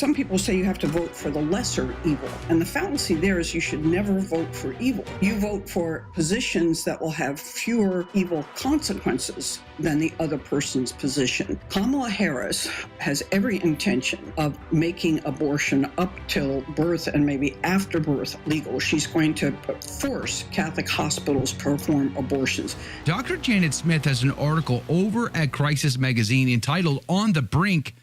some people say you have to vote for the lesser evil. And the fallacy there is you should never vote for evil. You vote for positions that will have fewer evil consequences than the other person's position. Kamala Harris has every intention of making abortion up till birth and maybe after birth legal. She's going to force Catholic hospitals to perform abortions. Dr. Janet Smith has an article over at Crisis Magazine entitled On the Brink.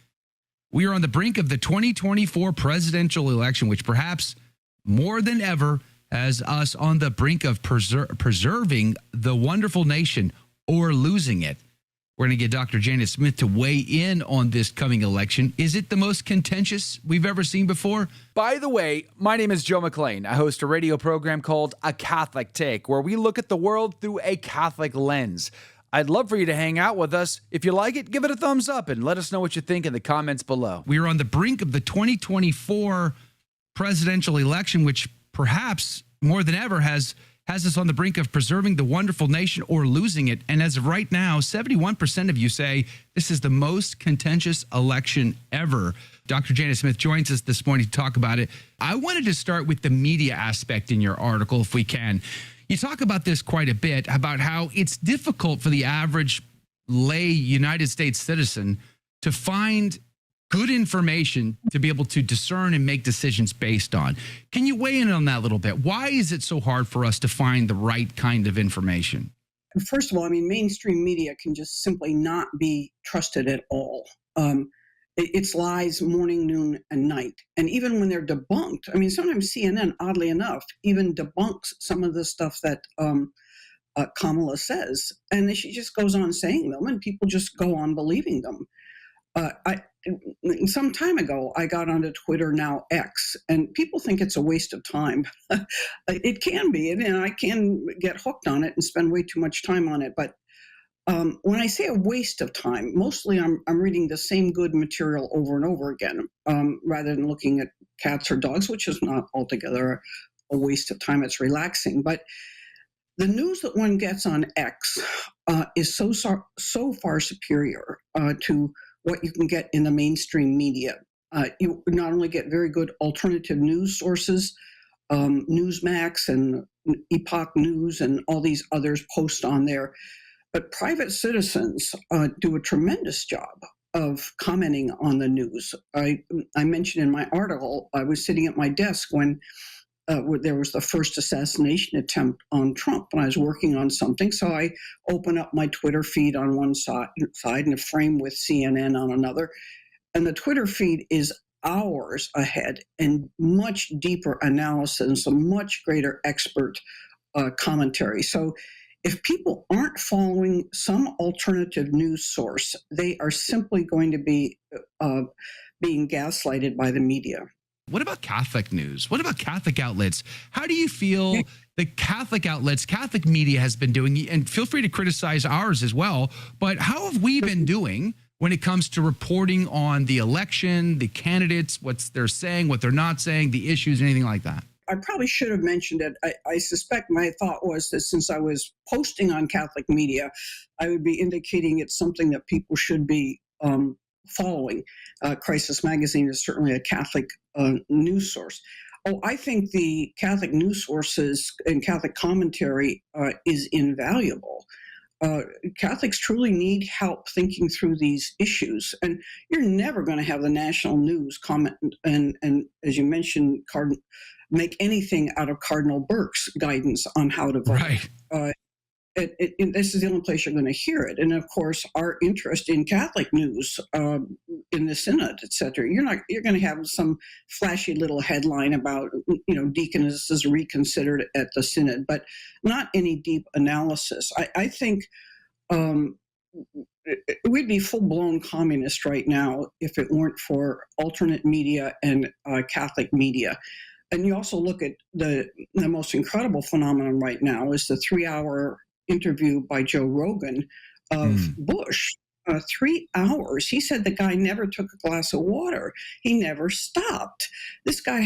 We are on the brink of the 2024 presidential election, which perhaps more than ever has us on the brink of preserving the wonderful nation or losing it. We're going to get Dr. Janet Smith to weigh in on this coming election. Is it the most contentious we've ever seen before? By the way, my name is Joe McClain. I host a radio program called A Catholic Take, where we look at the world through a Catholic lens. I'd love for you to hang out with us. If you like it, give it a thumbs up and let us know what you think in the comments below. We are on the brink of the 2024 presidential election, which perhaps more than ever has us on the brink of preserving the wonderful nation or losing it. And as of right now, 71% of you say this is the most contentious election ever. Dr. Janet Smith joins us this morning to talk about it. I wanted to start with the media aspect in your article, if we can. You talk about this quite a bit, about how it's difficult for the average lay United States citizen to find good information to be able to discern and make decisions based on. Can you weigh in on that a little bit? Why is it so hard for us to find the right kind of information? First of all, I mean, mainstream media can just simply not be trusted at all. It's lies morning, noon, and night. And even when they're debunked, I mean, sometimes CNN, oddly enough, even debunks some of the stuff that Kamala says. And then she just goes on saying them, and people just go on believing them. Some time ago, I got onto Twitter, now X, and people think it's a waste of time. It can be, and I can get hooked on it and spend way too much time on it. But when I say a waste of time, mostly I'm reading the same good material over and over again, rather than looking at cats or dogs, which is not altogether a waste of time. It's relaxing. But the news that one gets on X is so far superior to what you can get in the mainstream media. You not only get very good alternative news sources, Newsmax and Epoch News and all these others post on there, but private citizens do a tremendous job of commenting on the news. I mentioned in my article, I was sitting at my desk when there was the first assassination attempt on Trump, and I was working on something. So I open up my Twitter feed on one side and a frame with CNN on another. And the Twitter feed is hours ahead and much deeper analysis, a much greater expert commentary. So if people aren't following some alternative news source, they are simply going to be being gaslighted by the media. What about Catholic news? What about Catholic outlets? How do you feel the Catholic outlets, Catholic media has been doing? And feel free to criticize ours as well. But how have we been doing when it comes to reporting on the election, the candidates, what they're saying, what they're not saying, the issues, anything like that? I probably should have mentioned it. I suspect my thought was that since I was posting on Catholic media, I would be indicating it's something that people should be following. Crisis Magazine is certainly a Catholic news source. Oh, I think the Catholic news sources and Catholic commentary is invaluable. Catholics truly need help thinking through these issues, and you're never going to have the national news comment and as you mentioned, make anything out of Cardinal Burke's guidance on how to vote. Right. This is the only place you're going to hear it. And of course, our interest in Catholic news in the synod, et cetera, you're going to have some flashy little headline about, deaconesses reconsidered at the synod, but not any deep analysis. I think we'd be full-blown communist right now if it weren't for alternate media and Catholic media. And you also look at the most incredible phenomenon right now is the 3-hour interview by Joe Rogan of Bush. 3 hours. He said the guy never took a glass of water. He never stopped. This guy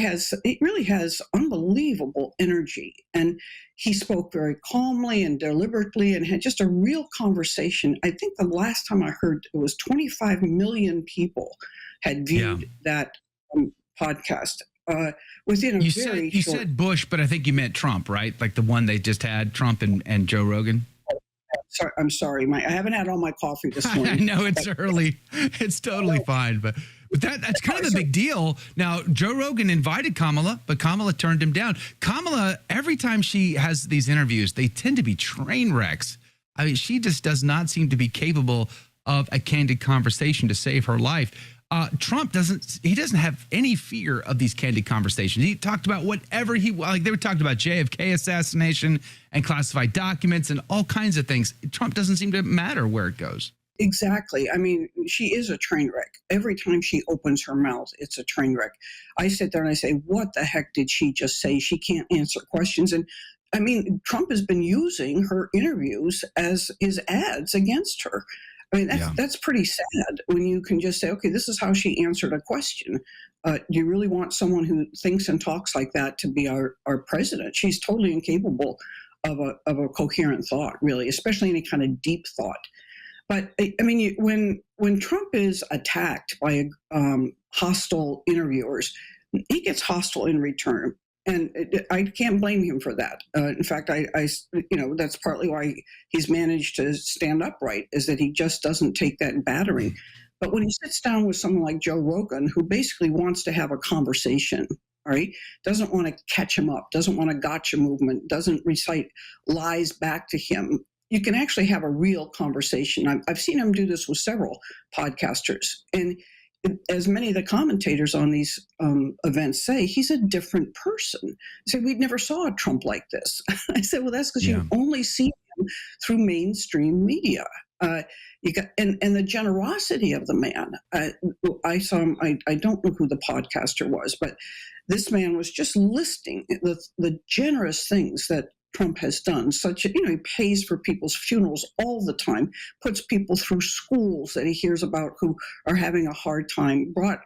really has unbelievable energy. And he spoke very calmly and deliberately and had just a real conversation. I think the last time I heard it was 25 million people had viewed that podcast within a very You short. said Bush, but I think you meant Trump, right? Like the one they just had, Trump and Joe Rogan. Sorry, I'm sorry. I haven't had all my coffee this I morning. know it's early. It's totally fine, but that's kind of a big deal. Now, Joe Rogan invited Kamala, but Kamala turned him down. Kamala, every time she has these interviews, they tend to be train wrecks. I mean, she just does not seem to be capable of a candid conversation to save her life. Trump doesn't have any fear of these candid conversations. He talked about whatever like they were talking about JFK assassination and classified documents and all kinds of things. Trump doesn't seem to matter where it goes. Exactly. I mean, she is a train wreck. Every time she opens her mouth, it's a train wreck. I sit there and I say, what the heck did she just say? She can't answer questions. And I mean, Trump has been using her interviews as his ads against her. I mean, that's pretty sad when you can just say, okay, this is how she answered a question. Do you really want someone who thinks and talks like that to be our president? She's totally incapable of a coherent thought, really, especially any kind of deep thought. But I mean, when Trump is attacked by hostile interviewers, he gets hostile in return. And I can't blame him for that. In fact, I that's partly why he's managed to stand upright, is that he just doesn't take that battering. But when he sits down with someone like Joe Rogan, who basically wants to have a conversation, all right, doesn't want to catch him up, doesn't want a gotcha movement, doesn't recite lies back to him, you can actually have a real conversation. I've seen him do this with several podcasters. And as many of the commentators on these events say, he's a different person. They say, we never saw a Trump like this. I said, well, that's because you only see him through mainstream media. You got and the generosity of the man. I saw him. I don't know who the podcaster was, but this man was just listing the generous things that Trump has done. Such, he pays for people's funerals all the time, puts people through schools that he hears about who are having a hard time, brought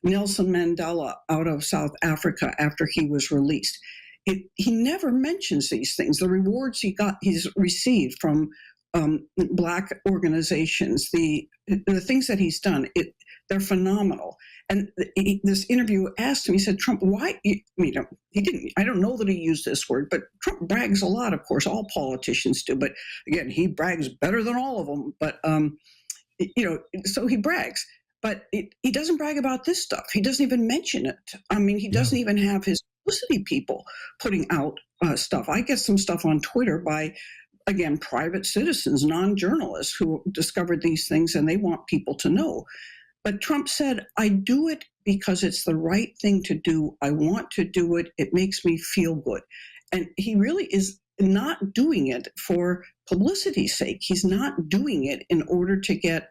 Nelson Mandela out of South Africa after he was released. He never mentions these things. The rewards he's received from Black organizations, the things that he's done, they're phenomenal. And this interview asked him, he said, Trump, why, he didn't, I don't know that he used this word, but Trump brags a lot, of course, all politicians do, but again, he brags better than all of them, but, so he brags, but he doesn't brag about this stuff. He doesn't even mention it. I mean, he doesn't even have his publicity people putting out stuff. I get some stuff on Twitter by, again, private citizens, non-journalists who discovered these things and they want people to know. But Trump said, I do it because it's the right thing to do. I want to do it. It makes me feel good. And he really is not doing it for publicity's sake. He's not doing it in order to get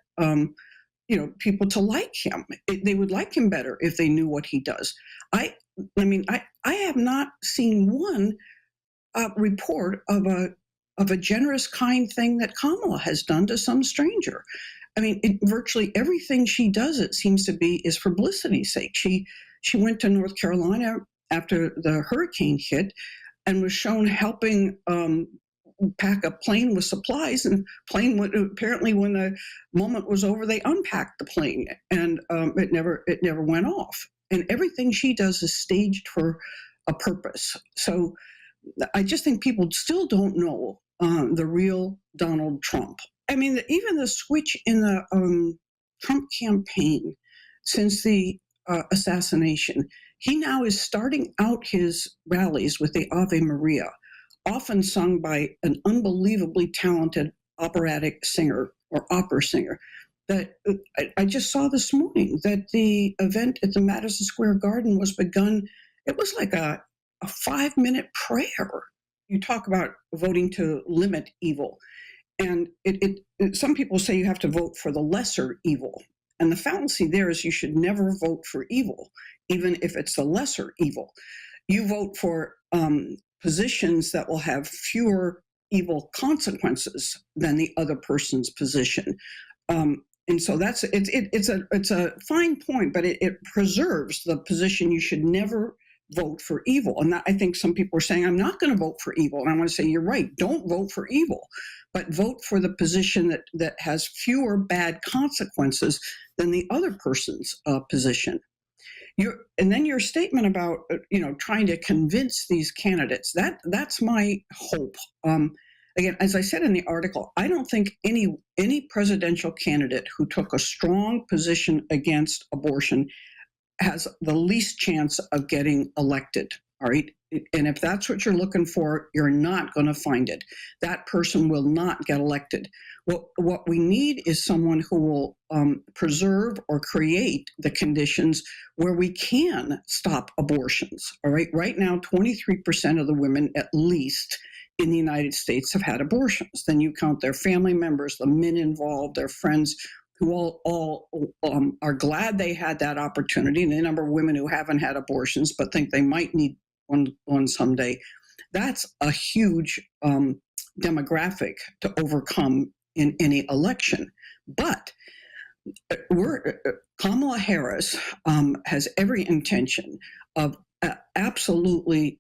people to like him. They would like him better if they knew what he does. I have not seen one report of a generous, kind thing that Kamala has done to some stranger. I mean, virtually everything she does, it seems to be, is for publicity's sake. She went to North Carolina after the hurricane hit and was shown helping pack a plane with supplies. And plane apparently, when the moment was over, they unpacked the plane, and it never went off. And everything she does is staged for a purpose. So I just think people still don't know the real Donald Trump. I mean, even the switch in the Trump campaign since the assassination, he now is starting out his rallies with the Ave Maria, often sung by an unbelievably talented operatic singer or opera singer. That I just saw this morning that the event at the Madison Square Garden was begun. It was like a 5-minute prayer. You talk about voting to limit evil. And some people say you have to vote for the lesser evil. And the fallacy there is you should never vote for evil, even if it's the lesser evil. You vote for positions that will have fewer evil consequences than the other person's position. And so it's a fine point, but it preserves the position you should never vote for evil. And I think some people are saying, I'm not going to vote for evil. And I want to say, you're right, don't vote for evil, but vote for the position that has fewer bad consequences than the other person's position. And then your statement about trying to convince these candidates, that's my hope. Again, as I said in the article, I don't think any presidential candidate who took a strong position against abortion has the least chance of getting elected. All right. And if that's what you're looking for, you're not going to find it. That person will not get elected. What we need is someone who will preserve or create the conditions where we can stop abortions. All right. Right now, 23% of the women, at least in the United States, have had abortions. Then you count their family members, the men involved, their friends, who all are glad they had that opportunity, and the number of women who haven't had abortions but think they might need one someday. That's a huge demographic to overcome in any election. But Kamala Harris has every intention of absolutely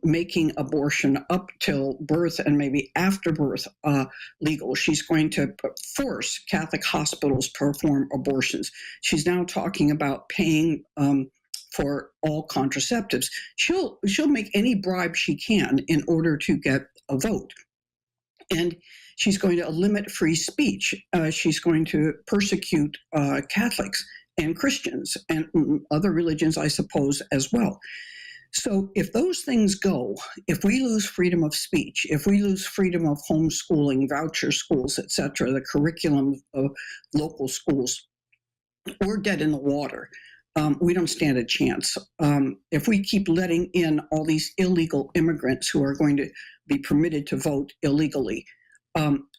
making abortion up till birth and maybe after birth legal. She's going to force Catholic hospitals to perform abortions. She's now talking about paying for all contraceptives. She'll make any bribe she can in order to get a vote. And she's going to limit free speech. She's going to persecute Catholics and Christians and other religions, I suppose, as well. So if those things go, if we lose freedom of speech, if we lose freedom of homeschooling, voucher schools, et cetera, the curriculum of local schools, we're dead in the water. We don't stand a chance. If we keep letting in all these illegal immigrants who are going to be permitted to vote illegally,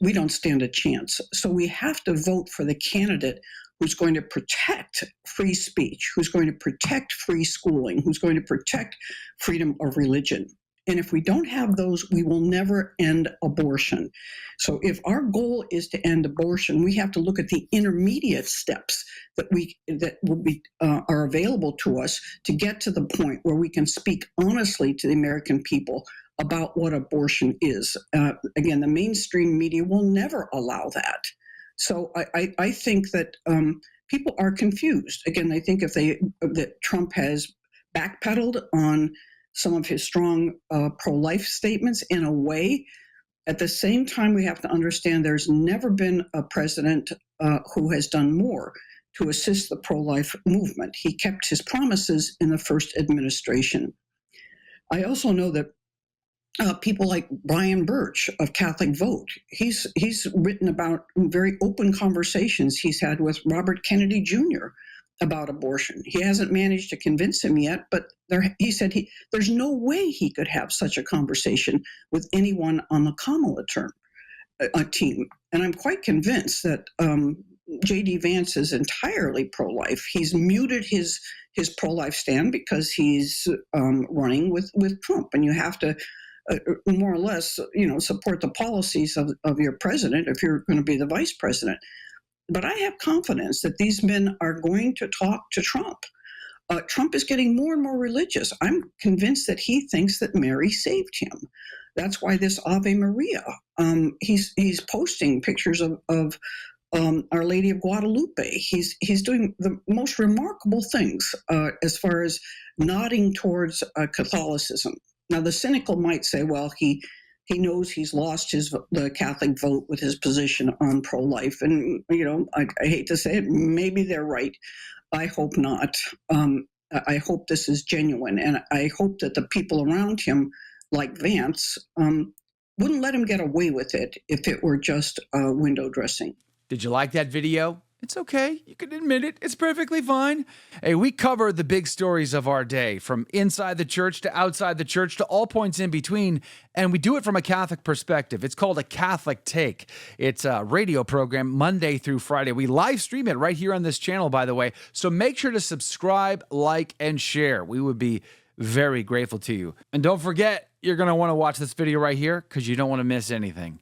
we don't stand a chance. So we have to vote for the candidate who's going to protect free speech, who's going to protect free schooling, who's going to protect freedom of religion. And if we don't have those, we will never end abortion. So if our goal is to end abortion, we have to look at the intermediate steps that will be are available to us to get to the point where we can speak honestly to the American people about what abortion is. Again, the mainstream media will never allow that. So I think that people are confused. Again, I think that Trump has backpedaled on some of his strong pro-life statements in a way. At the same time, we have to understand there's never been a president who has done more to assist the pro-life movement. He kept his promises in the first administration. I also know that people like Brian Birch of Catholic Vote, he's written about very open conversations he's had with Robert Kennedy Jr. about abortion. He hasn't managed to convince him yet, but he said there's no way he could have such a conversation with anyone on the Kamala team. And I'm quite convinced that J.D. Vance is entirely pro-life. He's muted his pro-life stand because he's running with Trump, and you have to more or less, support the policies of your president if you're going to be the vice president. But I have confidence that these men are going to talk to Trump. Trump is getting more and more religious. I'm convinced that he thinks that Mary saved him. That's why this Ave Maria. He's posting pictures of Our Lady of Guadalupe. He's doing the most remarkable things as far as nodding towards Catholicism. Now, the cynical might say, well, he knows he's lost the Catholic vote with his position on pro-life. And, I hate to say it, maybe they're right. I hope not. I hope this is genuine. And I hope that the people around him, like Vance, wouldn't let him get away with it if it were just window dressing. Did you like that video? It's okay. You can admit it. It's perfectly fine. Hey, we cover the big stories of our day, from inside the church to outside the church to all points in between, and we do it from a Catholic perspective. It's called A Catholic Take. It's a radio program Monday through Friday. We live stream it right here on this channel, by the way, so make sure to subscribe, like, and share. We would be very grateful to you. And don't forget, you're going to want to watch this video right here because you don't want to miss anything.